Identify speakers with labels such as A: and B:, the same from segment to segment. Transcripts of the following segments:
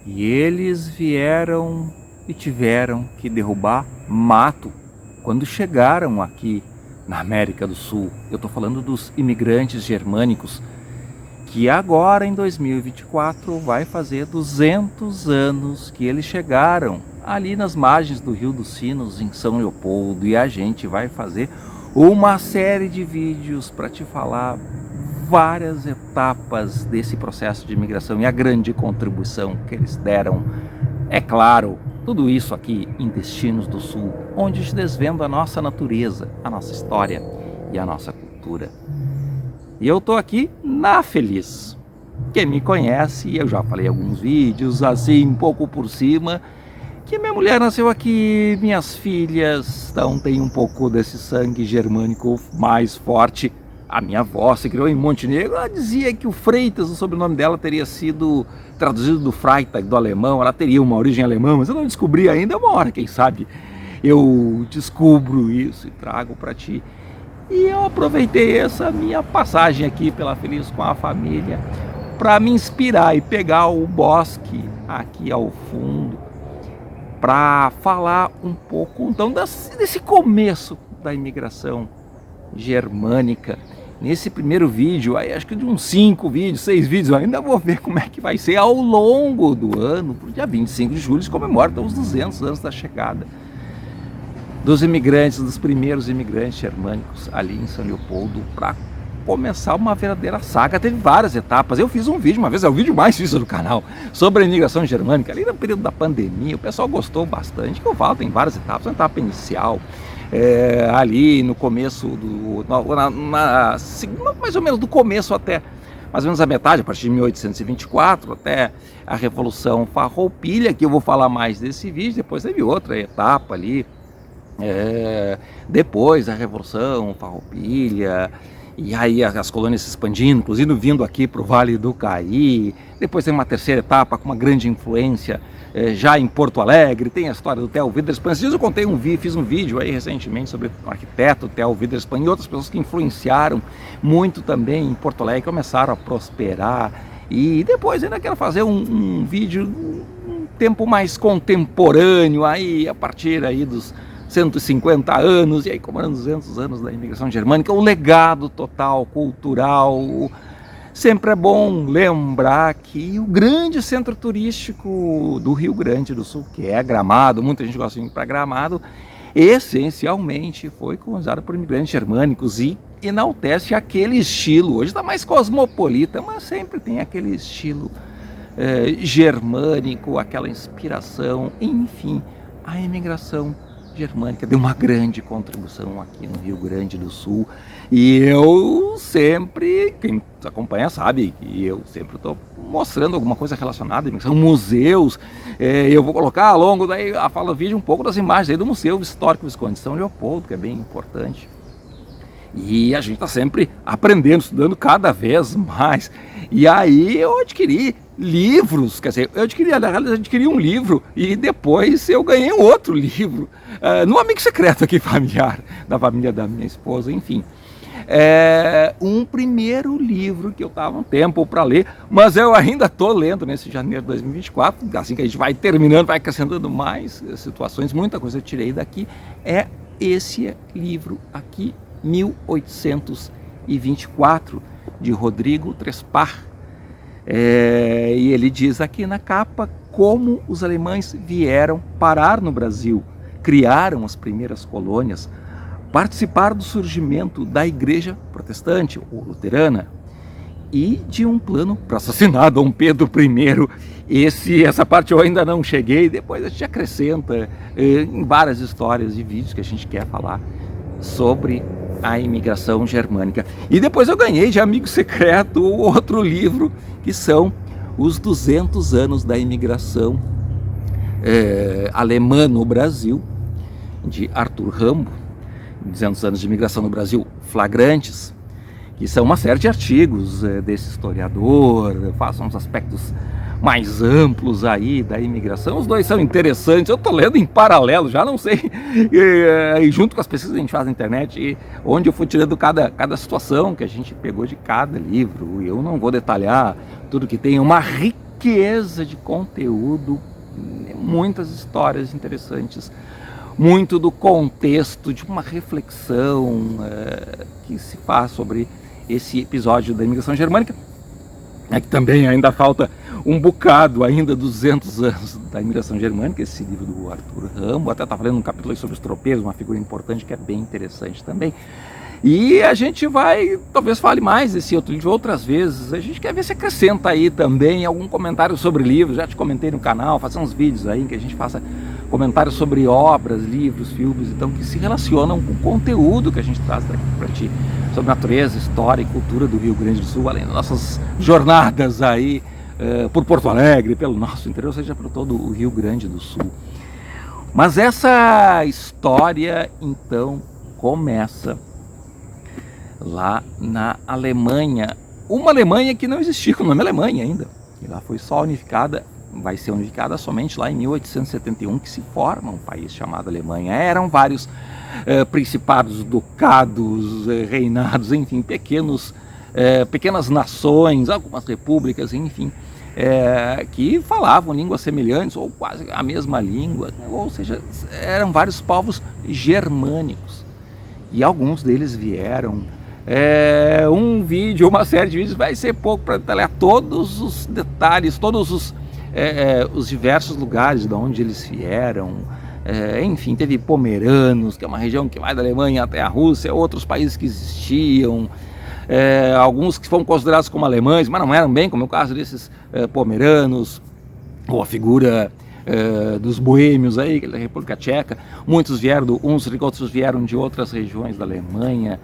A: E eles vieram e tiveram que derrubar mato quando chegaram aqui na América do Sul. Eu estou falando dos imigrantes germânicos, que agora em 2024 vai fazer 200 anos que eles chegaram ali nas margens do Rio dos Sinos, em São Leopoldo, e a gente vai fazer uma série de vídeos para te falar várias etapas desse processo de imigração e a grande contribuição que eles deram. É claro, tudo isso aqui em Destinos do Sul, onde te desvenda a nossa natureza, a nossa história e a nossa cultura. E eu tô aqui na Feliz. Quem me conhece, eu já falei alguns vídeos, assim, um pouco por cima, que minha mulher nasceu aqui, minhas filhas, então tem um pouco desse sangue germânico mais forte. A minha avó se criou em Montenegro, ela dizia que o Freitas, o sobrenome dela, teria sido traduzido do Freitag, do alemão, ela teria uma origem alemã, mas eu não descobri ainda, uma hora, quem sabe, eu descubro isso e trago para ti. E eu aproveitei essa minha passagem aqui pela Feliz com a família para me inspirar e pegar o bosque aqui ao fundo para falar um pouco então desse começo da imigração germânica. Nesse primeiro vídeo, aí acho que de uns 5 vídeos, 6 vídeos, eu ainda vou ver como é que vai ser ao longo do ano, porque dia 25 de julho se comemora os 200 anos da chegada dos imigrantes, dos primeiros imigrantes germânicos ali em São Leopoldo, para começar uma verdadeira saga. Teve várias etapas. Eu fiz um vídeo uma vez, é o vídeo mais visto do canal, sobre a imigração germânica, ali no período da pandemia. O pessoal gostou bastante, que eu falo, tem várias etapas. Uma etapa inicial, ali no começo, mais ou menos do começo até mais ou menos a metade, a partir de 1824, até a Revolução Farroupilha, que eu vou falar mais desse vídeo. Depois teve outra etapa ali, depois da Revolução Farroupilha, e aí as colônias se expandindo, inclusive vindo aqui para o Vale do Caí. Depois tem uma terceira etapa com uma grande influência já em Porto Alegre. Tem a história do Theo Witherspoon. Esses dias eu fiz um vídeo aí recentemente sobre o arquiteto Theo Witherspoon e outras pessoas que influenciaram muito também em Porto Alegre, começaram a prosperar. E depois ainda quero fazer um vídeo um tempo mais contemporâneo, aí a partir aí dos 150 anos, e aí comemorando 200 anos da imigração germânica, o legado total, cultural. Sempre é bom lembrar que o grande centro turístico do Rio Grande do Sul, que é Gramado, muita gente gosta de ir para Gramado, essencialmente foi colonizado por imigrantes germânicos e enaltece aquele estilo. Hoje está mais cosmopolita, mas sempre tem aquele estilo germânico, aquela inspiração, enfim, a imigração germânica deu uma grande contribuição aqui no Rio Grande do Sul. E eu sempre, quem acompanha sabe que eu sempre estou mostrando alguma coisa relacionada, são museus. Eu vou colocar ao longo da fala do vídeo um pouco das imagens aí do Museu Histórico Visconde de São Leopoldo, que é bem importante. E a gente está sempre aprendendo, estudando cada vez mais. E aí eu adquiri livros, quer dizer, eu adquiri um livro e depois eu ganhei um outro livro, no Amigo Secreto aqui familiar, da família da minha esposa, enfim. Um primeiro livro que eu estava um tempo para ler, mas eu ainda estou lendo nesse janeiro de 2024, assim que a gente vai terminando, vai acrescentando mais situações, muita coisa eu tirei daqui, é esse livro aqui, 1824, de Rodrigo Trespar. E ele diz aqui na capa como os alemães vieram parar no Brasil, criaram as primeiras colônias, participaram do surgimento da igreja protestante ou luterana e de um plano para assassinar Dom Pedro I. Essa parte eu ainda não cheguei, depois a gente acrescenta em várias histórias e vídeos que a gente quer falar sobre a imigração germânica. E depois eu ganhei de amigo secreto outro livro, que são os 200 anos da imigração alemã no Brasil, de Arthur Rambo, 200 anos de imigração no Brasil flagrantes, que são uma série de artigos desse historiador, façam uns aspectos mais amplos aí da imigração. Os dois são interessantes, eu estou lendo em paralelo, já não sei, e junto com as pesquisas que a gente faz na internet, onde eu fui tirando cada situação que a gente pegou de cada livro. Eu não vou detalhar tudo, que tem uma riqueza riqueza de conteúdo, muitas histórias interessantes, muito do contexto de uma reflexão que se faz sobre esse episódio da imigração germânica. É que também ainda falta um bocado, ainda 200 anos da imigração germânica, esse livro do Arthur Rimbaud, até está falando um capítulo aí sobre os tropeiros, uma figura importante que é bem interessante também. E a gente vai, talvez fale mais desse outro livro outras vezes, a gente quer ver se acrescenta aí também algum comentário sobre livros, já te comentei no canal, fazer uns vídeos aí que a gente faça comentários sobre obras, livros, filmes, então que se relacionam com o conteúdo que a gente traz daqui para ti, sobre natureza, história e cultura do Rio Grande do Sul, além das nossas jornadas aí por Porto Alegre, pelo nosso interior, seja por todo o Rio Grande do Sul. Mas essa história então começa lá na Alemanha, uma Alemanha que não existia com o nome Alemanha ainda, e lá foi só unificada, vai ser unificada somente lá em 1871 que se forma um país chamado Alemanha. Eram vários principados, ducados, reinados, enfim, pequenas nações, algumas repúblicas, enfim, que falavam línguas semelhantes ou quase a mesma língua, ou seja, eram vários povos germânicos e alguns deles vieram. Um vídeo, uma série de vídeos vai ser pouco para detalhar todos os detalhes, todos os diversos lugares de onde eles vieram. Enfim, teve pomeranos, que é uma região que vai da Alemanha até a Rússia, outros países que existiam, alguns que foram considerados como alemães, mas não eram bem, como é o caso desses pomeranos, ou a figura dos boêmios aí, da República Tcheca. Muitos vieram, outros vieram de outras regiões da Alemanha.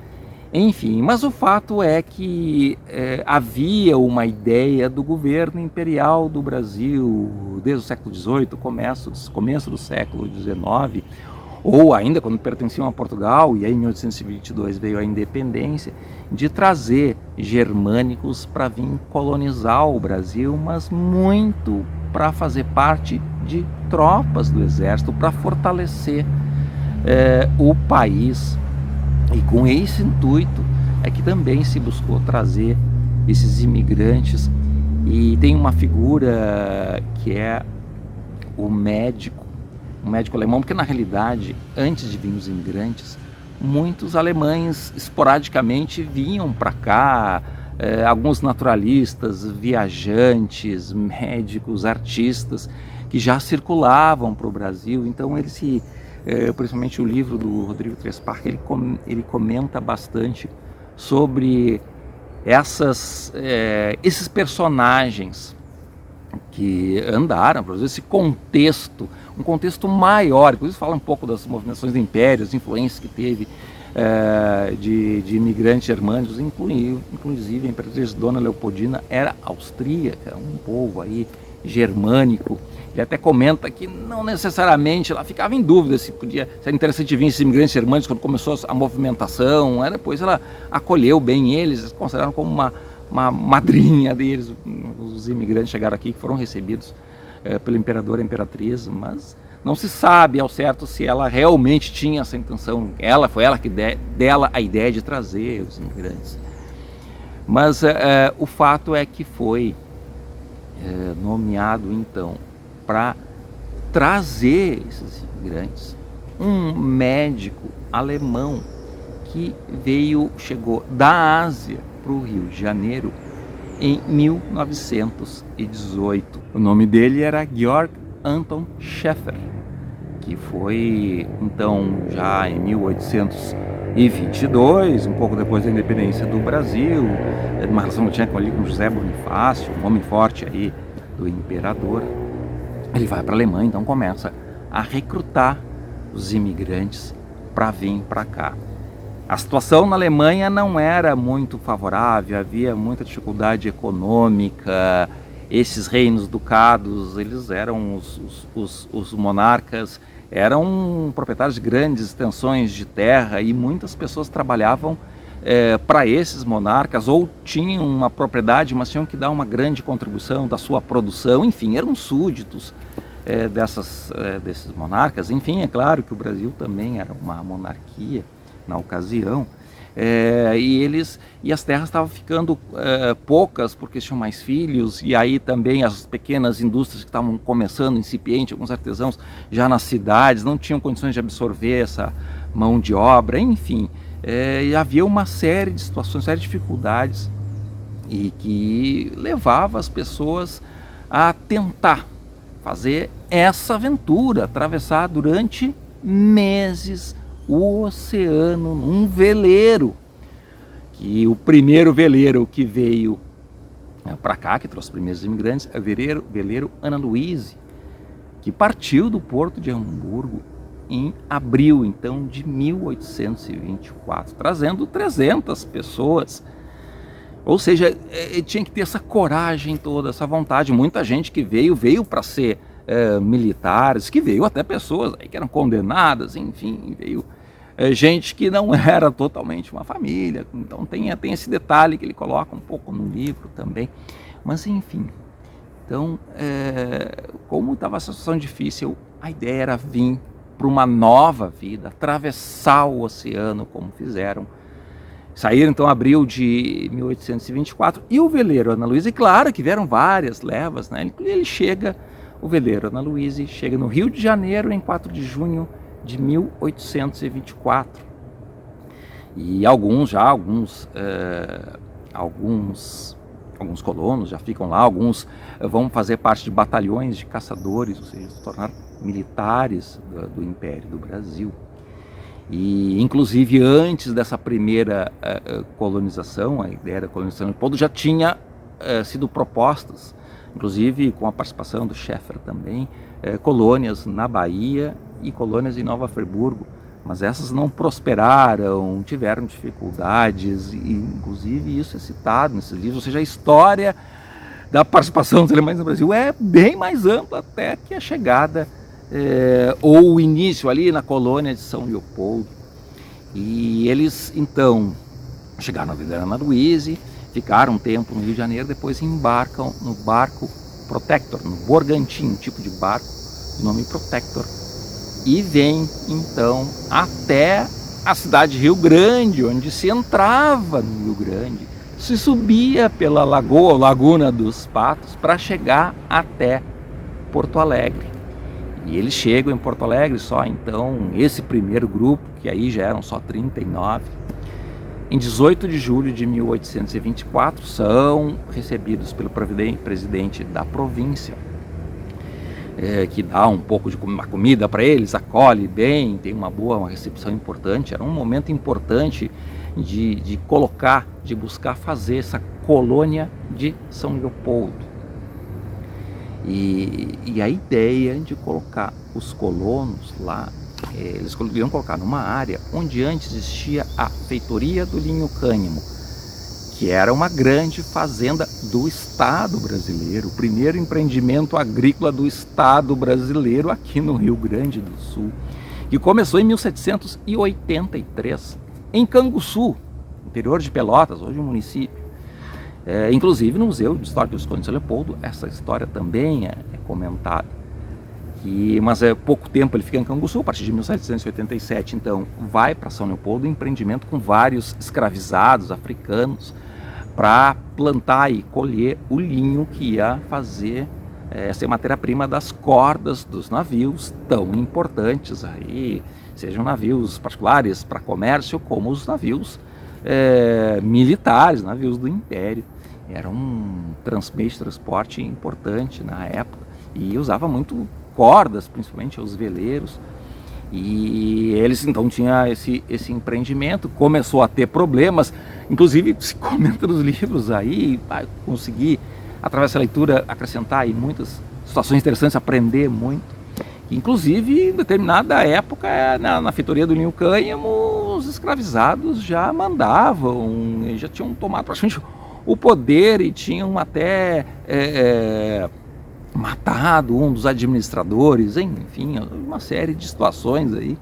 A: Enfim, mas o fato é que havia uma ideia do governo imperial do Brasil desde o século XVIII, começo do século XIX, ou ainda quando pertenciam a Portugal, e aí em 1822 veio a independência, de trazer germânicos para vir colonizar o Brasil, mas muito para fazer parte de tropas do exército, para fortalecer o país. E com esse intuito é que também se buscou trazer esses imigrantes. E tem uma figura que é o médico alemão, porque na realidade, antes de vir os imigrantes, muitos alemães esporadicamente vinham para cá, alguns naturalistas, viajantes, médicos, artistas, que já circulavam para o Brasil. Então eles principalmente o livro do Rodrigo Trespark, ele comenta bastante sobre esses personagens que andaram, por exemplo, esse contexto, um contexto maior. Inclusive fala um pouco das movimentações do Império, as influências que teve de imigrantes germânicos, inclusive a imperatriz Dona Leopoldina era austríaca, um povo aí germânico. Ele até comenta que não necessariamente, ela ficava em dúvida se era interessante vir esses imigrantes germânicos quando começou a movimentação. Depois ela acolheu bem eles consideraram como uma madrinha deles. Os imigrantes chegaram aqui, que foram recebidos pelo imperador e a imperatriz, mas não se sabe ao certo se ela realmente tinha essa intenção. Foi ela que dela a ideia de trazer os imigrantes. Mas o fato é que foi nomeado então para trazer esses imigrantes um médico alemão que chegou da Ásia para o Rio de Janeiro em 1918. O nome dele era Georg Anton Schäfer, que foi então já em 1822, um pouco depois da independência do Brasil, uma relação que tinha com José Bonifácio, um homem forte aí do imperador. Ele vai para a Alemanha, então começa a recrutar os imigrantes para vir para cá. A situação na Alemanha não era muito favorável, havia muita dificuldade econômica. Esses reinos ducados, eles eram os monarcas, eram proprietários de grandes extensões de terra e muitas pessoas trabalhavam para esses monarcas, ou tinham uma propriedade, mas tinham que dar uma grande contribuição da sua produção. Enfim, eram súditos desses monarcas. Enfim, é claro que o Brasil também era uma monarquia na ocasião, E as terras estavam ficando poucas porque tinham mais filhos, e aí também as pequenas indústrias que estavam começando, incipiente, alguns artesãos já nas cidades não tinham condições de absorver essa mão de obra, enfim, e havia uma série de situações, uma série de dificuldades, e que levava as pessoas a tentar fazer essa aventura, atravessar durante meses o oceano num veleiro. Que o primeiro veleiro que veio para cá, que trouxe os primeiros imigrantes, é o veleiro Ana Luísa, que partiu do porto de Hamburgo em abril, então, de 1824, trazendo 300 pessoas. Ou seja, tinha que ter essa coragem toda, essa vontade. Muita gente que veio para ser militares, que veio até pessoas aí que eram condenadas, enfim, veio gente que não era totalmente uma família. Então tem esse detalhe que ele coloca um pouco no livro também. Mas enfim, então, como estava a situação difícil, a ideia era vir para uma nova vida, atravessar o oceano como fizeram. Saíram então em abril de 1824, e o veleiro Ana Luísa, e claro que vieram várias levas, né? O veleiro Ana Luísa chega no Rio de Janeiro em 4 de junho de 1824. E alguns colonos já ficam lá, alguns vão fazer parte de batalhões de caçadores, ou seja, se tornar militares do Império do Brasil. E, inclusive, antes dessa primeira colonização, a ideia da colonização do Leopoldo já tinha sido propostas, inclusive com a participação do Schaeffer também, colônias na Bahia e colônias em Nova Friburgo, mas essas não prosperaram, tiveram dificuldades, e, inclusive, isso é citado nesses livros. Ou seja, a história da participação dos alemães no Brasil é bem mais ampla até que a chegada ou o início ali na colônia de São Leopoldo. E eles então chegaram na Vila Ana Luísa, ficaram um tempo no Rio de Janeiro, depois embarcam no barco Protector, no Borgantim, um tipo de barco de nome Protector, e vêm então até a cidade de Rio Grande, onde se entrava no Rio Grande, se subia pela Laguna dos Patos, para chegar até Porto Alegre. E eles chegam em Porto Alegre só então, esse primeiro grupo, que aí já eram só 39, em 18 de julho de 1824, são recebidos pelo presidente da província, que dá um pouco de uma comida para eles, acolhe bem, tem uma recepção importante. Era um momento importante de buscar fazer essa colônia de São Leopoldo. E a ideia de colocar os colonos lá, eles iam colocar numa área onde antes existia a feitoria do linho cânhamo, que era uma grande fazenda do Estado brasileiro, o primeiro empreendimento agrícola do Estado brasileiro aqui no Rio Grande do Sul, que começou em 1783, em Canguçu, interior de Pelotas, hoje um município. Inclusive no Museu de História dos Condes de São Leopoldo, essa história também é comentada. Mas pouco tempo ele fica em Canguçu. A partir de 1787, então, vai para São Leopoldo, um empreendimento com vários escravizados africanos para plantar e colher o linho que ia fazer essa matéria-prima das cordas dos navios tão importantes aí, sejam navios particulares para comércio, como os navios militares, navios do Império. Era um meio de transporte importante na época, e usava muito cordas, principalmente os veleiros. E eles então tinham esse empreendimento, começou a ter problemas, inclusive se comenta nos livros aí, vai conseguir, através da leitura, acrescentar aí muitas situações interessantes, aprender muito. Inclusive, em determinada época, na feitoria do linho cânhamo, os escravizados já mandavam, já tinham tomado praticamente o poder, e tinham até matado um dos administradores, enfim, uma série de situações aí.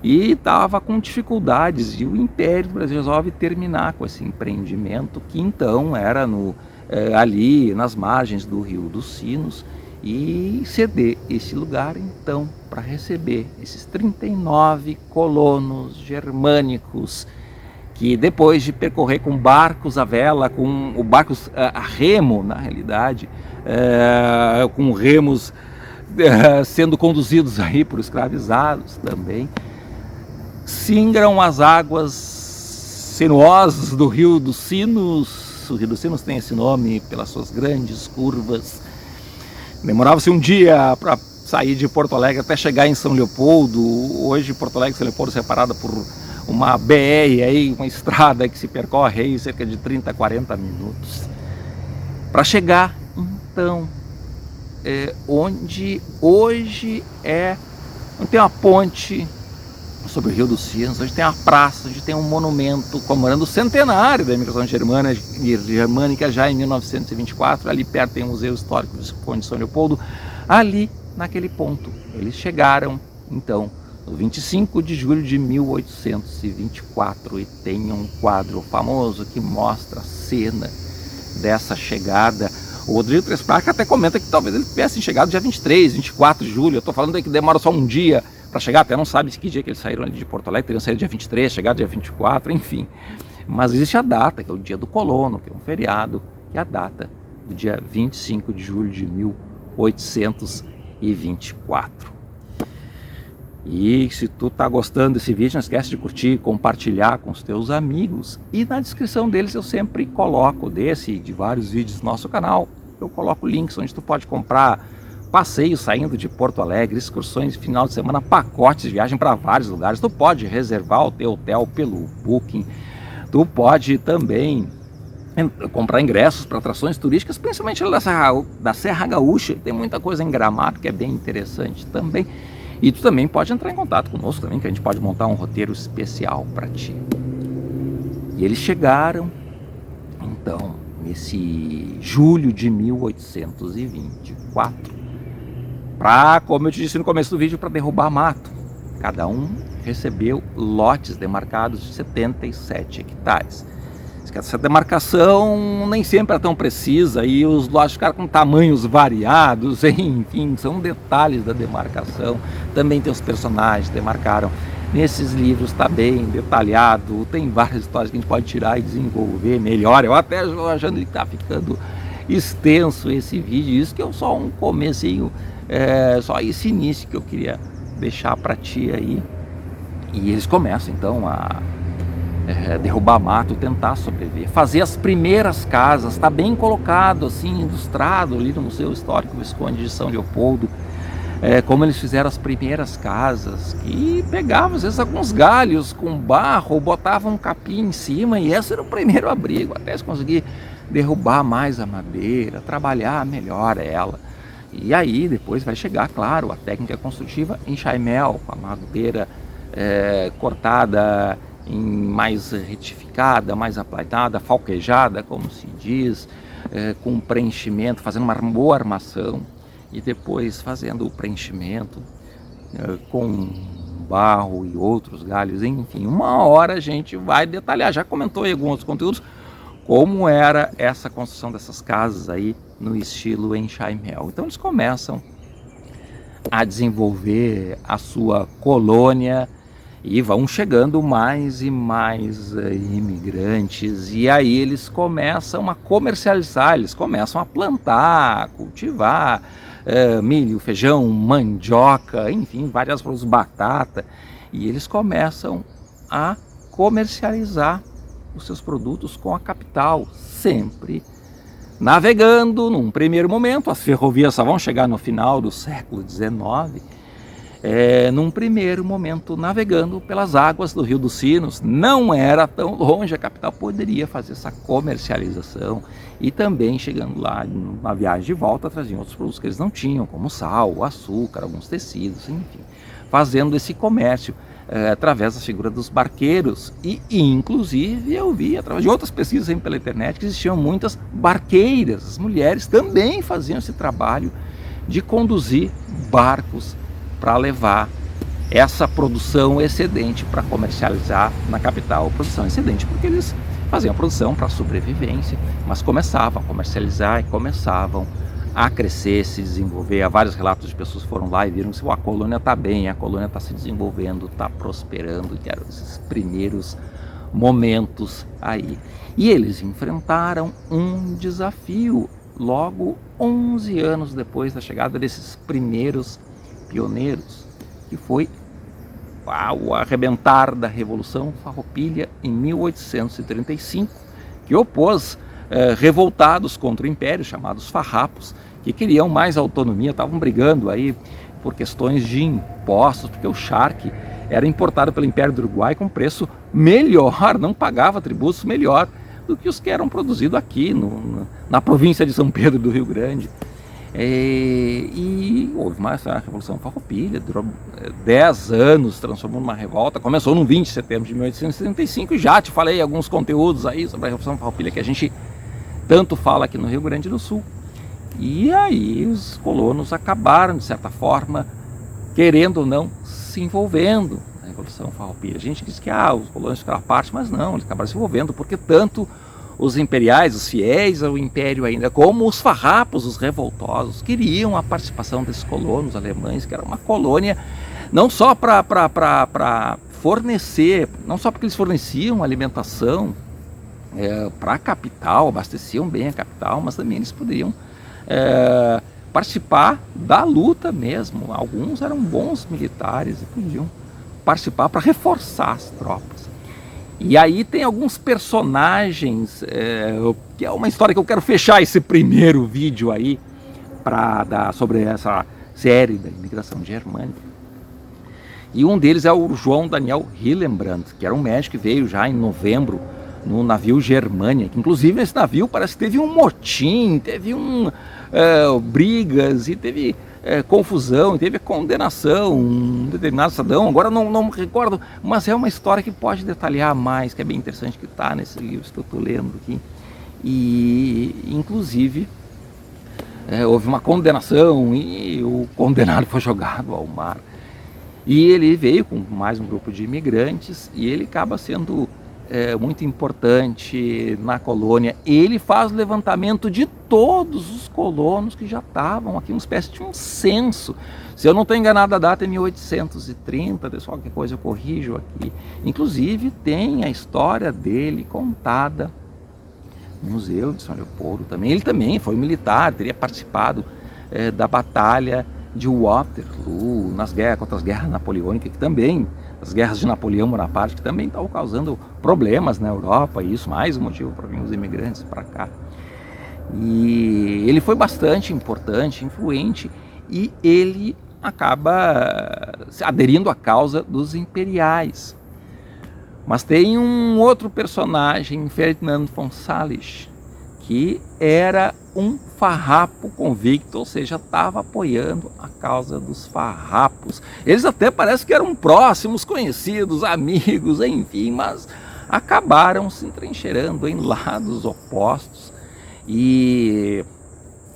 A: E estava com dificuldades, e o Império do Brasil resolve terminar com esse empreendimento, que então era ali nas margens do Rio dos Sinos, e ceder esse lugar então para receber esses 39 colonos germânicos que depois de percorrer com barcos à vela, com barcos a remo, na realidade, com remos sendo conduzidos aí por escravizados também, singram as águas sinuosas do Rio dos Sinos. O Rio dos Sinos tem esse nome pelas suas grandes curvas. Demorava-se um dia para sair de Porto Alegre até chegar em São Leopoldo. Hoje Porto Alegre e São Leopoldo é separada por uma BR, aí, uma estrada que se percorre aí cerca de 30, 40 minutos. Para chegar, então, onde hoje tem uma ponte sobre o Rio dos Sinos, onde tem uma praça, onde tem um monumento comemorando o centenário da imigração germânica já em 1924, ali perto tem o Museu Histórico do Visconde de São Leopoldo, ali naquele ponto. Eles chegaram, então, no 25 de julho de 1824 e tem um quadro famoso que mostra a cena dessa chegada. O Rodrigo Três Placas até comenta que talvez ele tivesse chegado dia 23, 24 de julho. Eu estou falando aí que demora só um dia para chegar, até não sabe que dia que eles saíram ali de Porto Alegre, teriam saído dia 23, chegado dia 24, enfim. Mas existe a data, que é o dia do colono, que é um feriado, que é a data do dia 25 de julho de 1824. E se tu tá gostando desse vídeo, não esquece de curtir, compartilhar com os teus amigos. E na descrição deles eu sempre coloco, desse e de vários vídeos do nosso canal, eu coloco links onde tu pode comprar passeios saindo de Porto Alegre, excursões de final de semana, pacotes de viagem para vários lugares. Tu pode reservar o teu hotel pelo Booking. Tu pode também comprar ingressos para atrações turísticas, principalmente da Serra Gaúcha. Tem muita coisa em Gramado que é bem interessante também. E tu também pode entrar em contato conosco também, que a gente pode montar um roteiro especial para ti. E eles chegaram, então, nesse julho de 1824, como eu te disse no começo do vídeo, para derrubar mato. Cada um recebeu lotes demarcados de 77 hectares. Essa demarcação nem sempre é tão precisa e os lotes ficaram com tamanhos variados, enfim, são detalhes da demarcação. Também tem os personagens que demarcaram. Nesses livros está bem detalhado, tem várias histórias que a gente pode tirar e desenvolver melhor. Eu até estou achando que está ficando extenso esse vídeo, isso que é só um comecinho, só esse início que eu queria deixar para ti aí. E eles começam então a derrubar mato, tentar sobreviver, fazer as primeiras casas. Está bem colocado, assim, ilustrado ali no Museu Histórico Visconde de São Leopoldo, como eles fizeram as primeiras casas, e pegavam às vezes alguns galhos com barro, botavam um capim em cima, e esse era o primeiro abrigo, até se conseguir derrubar mais a madeira, trabalhar melhor ela. E aí depois vai chegar, claro, a técnica construtiva enxaimel, com a madeira cortada mais retificada, mais aplainada, falquejada, como se diz, com preenchimento, fazendo uma boa armação e depois fazendo o preenchimento com barro e outros galhos, enfim. Uma hora a gente vai detalhar, já comentou em alguns outros conteúdos, como era essa construção dessas casas aí no estilo enxaimel. Então eles começam a desenvolver a sua colônia, e vão chegando mais e mais imigrantes, e aí eles começam a comercializar, eles começam a plantar, cultivar milho, feijão, mandioca, enfim, várias frutas, batata, e eles começam a comercializar os seus produtos com a capital, sempre navegando. Num primeiro momento, as ferrovias só vão chegar no final do século XIX, num primeiro momento navegando pelas águas do Rio dos Sinos. Não era tão longe, a capital poderia fazer essa comercialização, e também chegando lá numa viagem de volta traziam outros produtos que eles não tinham, como sal, açúcar, alguns tecidos, enfim, fazendo esse comércio através da figura dos barqueiros. E inclusive eu vi através de outras pesquisas pela internet que existiam muitas barqueiras. As mulheres também faziam esse trabalho de conduzir barcos para levar essa produção excedente para comercializar na capital. Produção excedente porque eles faziam a produção para sobrevivência, mas começavam a comercializar e começavam a crescer, se desenvolver. Há vários relatos de pessoas que foram lá e viram que a colônia está bem, a colônia está se desenvolvendo, está prosperando, que eram esses primeiros momentos aí. E eles enfrentaram um desafio logo 11 anos depois da chegada desses primeiros pioneiros, que foi o arrebentar da Revolução Farroupilha em 1835, que opôs revoltados contra o Império, chamados farrapos, que queriam mais autonomia, estavam brigando aí por questões de impostos, porque o charque era importado pelo Império do Uruguai com preço melhor, não pagava tributos melhor do que os que eram produzidos aqui na província de São Pedro do Rio Grande. E houve a Revolução Farroupilha, durou 10 anos, transformou numa revolta, começou no 20 de setembro de 1875, e já te falei alguns conteúdos aí sobre a Revolução Farroupilha que a gente tanto fala aqui no Rio Grande do Sul. E aí os colonos acabaram, de certa forma, querendo ou não, se envolvendo na Revolução Farroupilha. A gente diz que os colonos ficaram à parte, mas não, eles acabaram se envolvendo, porque tanto os imperiais, os fiéis ao império ainda, como os farrapos, os revoltosos, queriam a participação desses colonos alemães, que era uma colônia não só para fornecer, não só porque eles forneciam alimentação para a capital, abasteciam bem a capital, mas também eles poderiam participar da luta mesmo. Alguns eram bons militares e podiam participar para reforçar as tropas. E aí tem alguns personagens, que é uma história que eu quero fechar esse primeiro vídeo aí, para dar sobre essa série da imigração germânica. E um deles é o João Daniel Hillenbrand, que era um médico que veio já em novembro no navio Germânia, que inclusive nesse navio parece que teve um motim, teve brigas e teve confusão, teve condenação, um determinado cidadão, agora não me recordo, mas é uma história que pode detalhar mais, que é bem interessante, que está nesse livro que eu estou lendo aqui. E inclusive houve uma condenação e o condenado foi jogado ao mar. E ele veio com mais um grupo de imigrantes e ele acaba sendo muito importante na colônia. Ele faz o levantamento de todos os colonos que já estavam aqui, uma espécie de um censo. Se eu não estou enganado, a data é 1830, pessoal, qualquer coisa eu corrijo aqui. Inclusive tem a história dele contada no Museu de São Leopoldo também. Ele também foi militar, teria participado da batalha de Waterloo, contra as guerras napoleônicas, que também, as guerras de Napoleão Bonaparte, que também estavam causando problemas na Europa, e isso mais um motivo para vir os imigrantes para cá. E ele foi bastante importante, influente, e ele acaba aderindo à causa dos imperiais. Mas tem um outro personagem, Ferdinand von Salisch, que era um farrapo convicto, ou seja, estava apoiando a causa dos farrapos. Eles até parece que eram próximos, conhecidos, amigos, enfim, mas acabaram se entrincheirando em lados opostos. E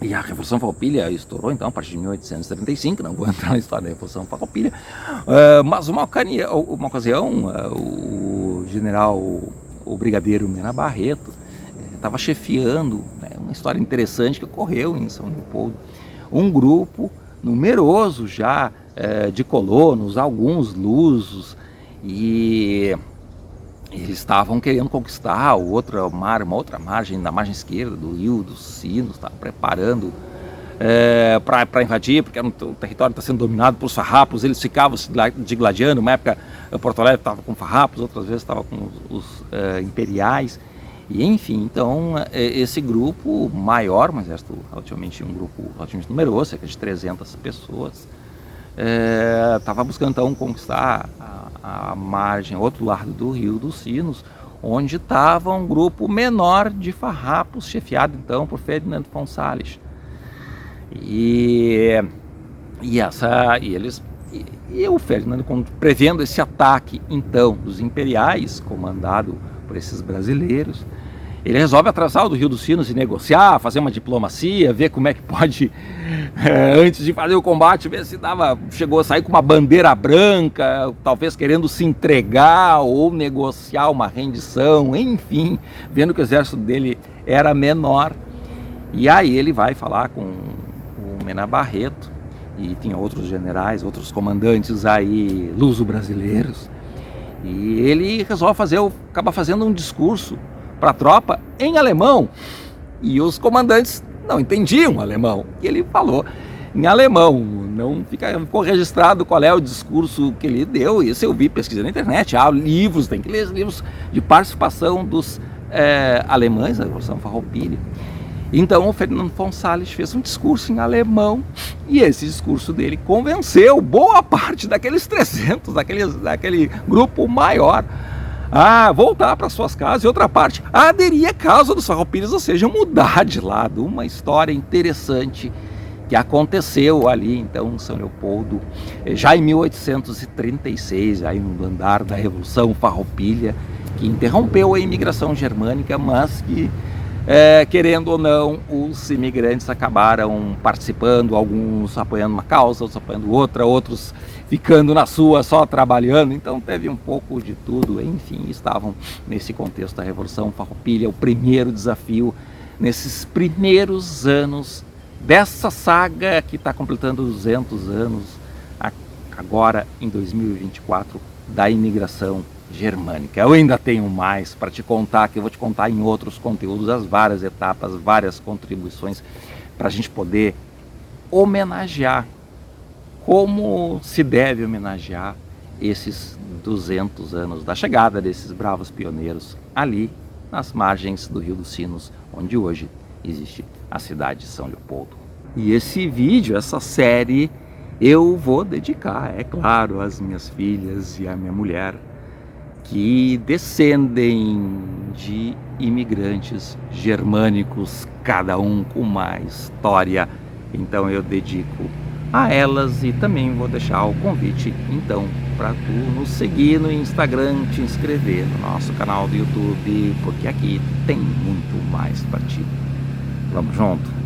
A: a Revolução Farroupilha estourou então a partir de 1875, não vou entrar na história da Revolução Farroupilha, mas uma ocasião, o general, o brigadeiro Mena Barreto, estava chefiando, uma história interessante que ocorreu em São Leopoldo, um grupo numeroso já de colonos, alguns lusos, e eles estavam querendo conquistar uma outra margem, da margem esquerda do Rio dos Sinos, estavam preparando para invadir, porque o território está sendo dominado por farrapos. Eles ficavam se digladiando. Uma época Porto Alegre estava com farrapos, outras vezes estava com os imperiais. E enfim, então esse grupo maior, um exército um grupo relativamente numeroso, cerca de 300 pessoas, estava buscando então conquistar a margem, outro lado do Rio dos Sinos, onde estava um grupo menor de farrapos, chefiado então por Ferdinand von Salisch. E o Ferdinand, prevendo esse ataque então dos imperiais, comandado por esses brasileiros, ele resolve atravessar o do Rio dos Sinos e negociar, fazer uma diplomacia, ver como é que pode, antes de fazer o combate, ver se chegou a sair com uma bandeira branca, talvez querendo se entregar ou negociar uma rendição, enfim, vendo que o exército dele era menor. E aí ele vai falar com o Mena Barreto, e tinha outros generais, outros comandantes aí luso-brasileiros, E ele resolve acaba fazendo um discurso para a tropa em alemão. E os comandantes não entendiam alemão. E ele falou em alemão, não ficou registrado qual é o discurso que ele deu. Isso eu vi, pesquisando na internet. Há livros, tem que ler livros de participação dos alemães na Revolução Farroupilha. Então o Ferdinand von Salles fez um discurso em alemão e esse discurso dele convenceu boa parte daqueles 300, daquele grupo maior, a voltar para suas casas, e outra parte a aderir à causa dos farroupilhas, ou seja, mudar de lado. Uma história interessante que aconteceu ali então em São Leopoldo, já em 1836, aí no andar da Revolução Farroupilha, que interrompeu a imigração germânica, mas que querendo ou não, os imigrantes acabaram participando, alguns apoiando uma causa, outros apoiando outra, outros ficando na sua só trabalhando. Então teve um pouco de tudo. Enfim, estavam nesse contexto da Revolução Farroupilha, o primeiro desafio nesses primeiros anos dessa saga que está completando 200 anos agora em 2024 da imigração germânica. Eu ainda tenho mais para te contar, que eu vou te contar em outros conteúdos, as várias etapas, várias contribuições, para a gente poder homenagear como se deve homenagear esses 200 anos da chegada desses bravos pioneiros ali nas margens do Rio dos Sinos, onde hoje existe a cidade de São Leopoldo. E esse vídeo, essa série, eu vou dedicar, é claro, às minhas filhas e à minha mulher, que descendem de imigrantes germânicos, cada um com uma história. Então eu dedico a elas, e também vou deixar o convite então para tu nos seguir no Instagram, te inscrever no nosso canal do YouTube, porque aqui tem muito mais para ti. Vamos junto?